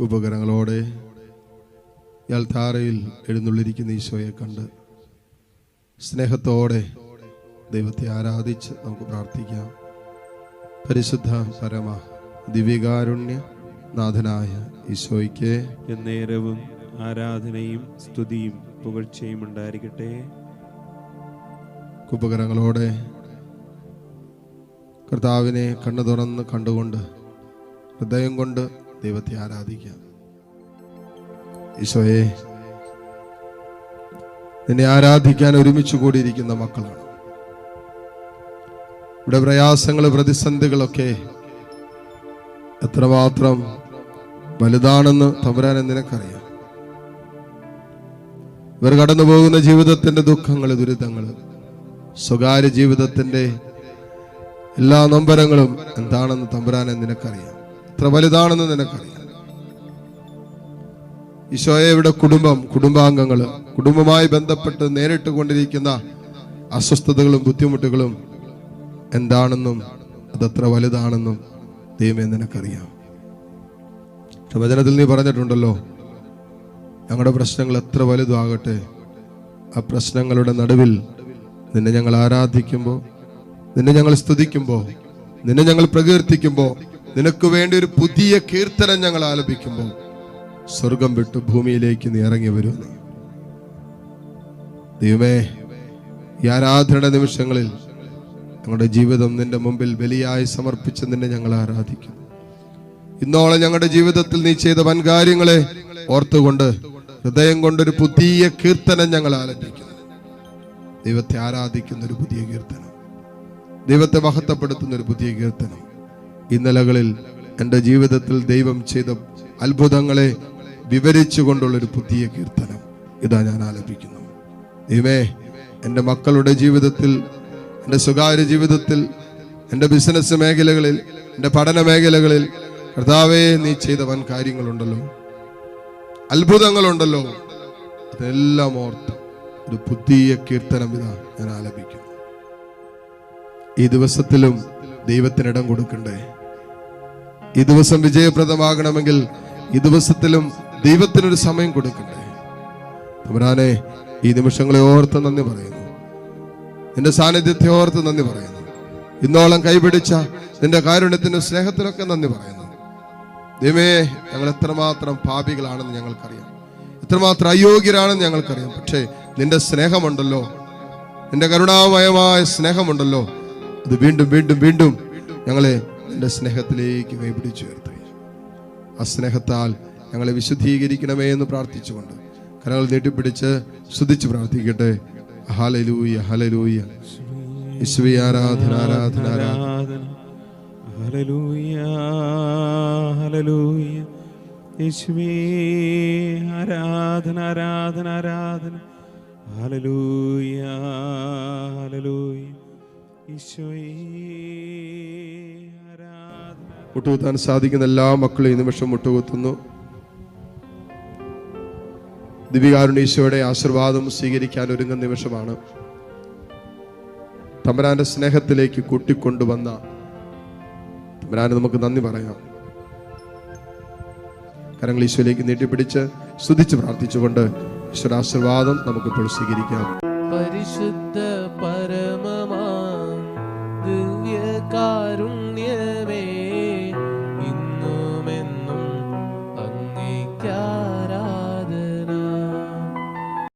ഉപകരണങ്ങളോടെ ഇയാൾ താരയിൽ എഴുന്നള്ളിരിക്കുന്ന ഈശോയെ കണ്ട് സ്നേഹത്തോടെ ദൈവത്തെ ആരാധിച്ച് നമുക്ക് പ്രാർത്ഥിക്കാം. പരിശുദ്ധ പരമ ദിവ്യകാരുണ്യ നാഥനായ ഈശോയ്ക്ക് എന്നേരവും ആരാധനയും സ്തുതിയും പുകഴ്ചയും ഉണ്ടായിരിക്കട്ടെ. ഉപകരണങ്ങളോടെ കർത്താവിനെ കണ്ണു തുറന്ന് കണ്ടുകൊണ്ട് ഹൃദയം കൊണ്ട് ദൈവത്തെ ആരാധിക്കാം. ഈശോയെ, നിന്നെ ആരാധിക്കാൻ ഒരുമിച്ച് കൂടിയിരിക്കുന്ന മക്കളാണ്. ഇവിടെ പ്രയാസങ്ങൾ, പ്രതിസന്ധികളൊക്കെ എത്രമാത്രം വലുതാണെന്ന് തമ്പുരാനെ നിനക്കറിയാം. ഇവർ കടന്നു പോകുന്ന ജീവിതത്തിന്റെ ദുഃഖങ്ങൾ, ദുരിതങ്ങൾ, സ്വകാര്യ ജീവിതത്തിന്റെ എല്ലാ നൊമ്പരങ്ങളും എന്താണെന്ന് തമ്പുരാനെ നിനക്കറിയാം. എത്ര വലുതാണെന്ന് നിനക്കറിയാം. ഈശോയെ, ഇവിടെ കുടുംബാംഗങ്ങള്, കുടുംബവുമായി ബന്ധപ്പെട്ട് നേരിട്ട് കൊണ്ടിരിക്കുന്ന അസ്വസ്ഥതകളും ബുദ്ധിമുട്ടുകളും എന്താണെന്നും അതത്ര വലുതാണെന്നും ദൈവമേ നിനക്കറിയാം. വചനത്തിൽ നീ പറഞ്ഞിട്ടുണ്ടല്ലോ, ഞങ്ങളുടെ പ്രശ്നങ്ങൾ എത്ര വലുതാകട്ടെ, ആ പ്രശ്നങ്ങളുടെ നടുവിൽ നിന്നെ ഞങ്ങൾ ആരാധിക്കുമ്പോൾ, നിന്നെ ഞങ്ങൾ സ്തുതിക്കുമ്പോൾ, നിന്നെ ഞങ്ങൾ പ്രകീർത്തിക്കുമ്പോൾ, നിനക്ക് വേണ്ടി ഒരു പുതിയ കീർത്തനം ഞങ്ങൾ ആലപിക്കുമ്പോൾ സ്വർഗം വിട്ട് ഭൂമിയിലേക്ക് നീ ഇറങ്ങി വരുന്നു. ദൈവമേ, ഈ ആരാധന നിമിഷങ്ങളിൽ ഞങ്ങളുടെ ജീവിതം നിന്റെ മുമ്പിൽ ബലിയായി സമർപ്പിച്ച് നിന്നെ ഞങ്ങൾ ആരാധിക്കുന്നു. ഇന്നോളം ഞങ്ങളുടെ ജീവിതത്തിൽ നീ ചെയ്ത വൻകാര്യങ്ങളെ ഓർത്തുകൊണ്ട് ഹൃദയം കൊണ്ടൊരു പുതിയ കീർത്തനം ഞങ്ങൾ ആലപിക്കുന്നു. ദൈവത്തെ ആരാധിക്കുന്ന ഒരു പുതിയ കീർത്തനം, ദൈവത്തെ മഹത്വപ്പെടുത്തുന്ന ഒരു പുതിയ കീർത്തനം. ഈ നിലകളിൽ എൻ്റെ ജീവിതത്തിൽ ദൈവം ചെയ്ത അത്ഭുതങ്ങളെ വിവരിച്ചുകൊണ്ടുള്ളൊരു പുതിയ കീർത്തനം ഇതാ ഞാൻ ആലപിക്കുന്നു. ദൈവമേ, എൻ്റെ മക്കളുടെ ജീവിതത്തിൽ, എൻ്റെ സ്വകാര്യ ജീവിതത്തിൽ, എൻ്റെ ബിസിനസ് മേഖലകളിൽ, എൻ്റെ പഠന മേഖലകളിൽ കർത്താവേ, നീ ചെയ്ത വൻ കാര്യങ്ങളുണ്ടല്ലോ, അത്ഭുതങ്ങളുണ്ടല്ലോ, അതെല്ലാം ഓർത്ത് ഒരു പുതിയ കീർത്തനം ഇതാ ഞാൻ ആലപിക്കുന്നു. ഈ ദിവസത്തിലും ദൈവത്തിനിടം കൊടുക്കണ്ടേ? ഈ ദിവസം വിജയപ്രദമാകണമെങ്കിൽ ഈ ദിവസത്തിലും ദൈവത്തിനൊരു സമയം കൊടുക്കണ്ടേ? തമ്പുരാനെ, ഈ നിമിഷങ്ങളെ ഓർത്ത് നന്ദി പറയുന്നു. നിന്റെ സാന്നിധ്യത്തെ ഓർത്ത് നന്ദി പറയുന്നു. ഇന്നോളം കൈപിടിച്ച നിന്റെ കാരുണ്യത്തിനും സ്നേഹത്തിനൊക്കെ നന്ദി പറയുന്നു. ദൈവമേ, ഞങ്ങൾ എത്രമാത്രം പാപികളാണെന്ന് ഞങ്ങൾക്കറിയാം, എത്രമാത്രം അയോഗ്യരാണെന്ന് ഞങ്ങൾക്കറിയാം. പക്ഷേ നിന്റെ സ്നേഹമുണ്ടല്ലോ, നിന്റെ കരുണാമയമായ സ്നേഹമുണ്ടല്ലോ, അത് വീണ്ടും വീണ്ടും വീണ്ടും ഞങ്ങളെ നിന്റെ സ്നേഹത്തിലേക്ക് കൈപിടിച്ചു ഉയർത്തുക. ആ സ്നേഹത്താൽ ഞങ്ങളെ വിശുദ്ധീകരിക്കണമേ എന്ന് പ്രാർത്ഥിച്ചുകൊണ്ട് കരങ്ങൾ നീട്ടിപ്പിടിച്ച് സ്തുതിച്ച് പ്രാർത്ഥിക്കട്ടെ. Hallelujah, hallelujah. യേശുവേ, ആരാധന, ആരാധന, ആരാധന. Hallelujah, hallelujah. യേശുവേ, ആരാധന, ആരാധന, ആരാധന. Hallelujah, hallelujah. ഈശോയേ, ആരാധന. മുട്ടുകുത്താൻ സാധിക്കുന്ന എല്ലാ മക്കളും ഈ നിമിഷം മുട്ടുകുത്തുന്നു. ദിവ്യകാരുണ്യ ഈശോയുടെ ആശീർവാദം സ്വീകരിക്കാൻ ഒരുങ്ങുന്ന നിമിഷമാണ്. തമ്പുരാന്റെ സ്നേഹത്തിലേക്ക് കൂട്ടിക്കൊണ്ടുവന്ന തമ്പുരാന് നമുക്ക് നന്ദി പറയാം. കരങ്ങൾ ഈശോയിലേക്ക് നീട്ടിപ്പിടിച്ച് സ്തുതിച്ച് പ്രാർത്ഥിച്ചുകൊണ്ട് ഈശോയുടെ ആശീർവാദം നമുക്കിപ്പോൾ സ്വീകരിക്കാം. പരിശുദ്ധ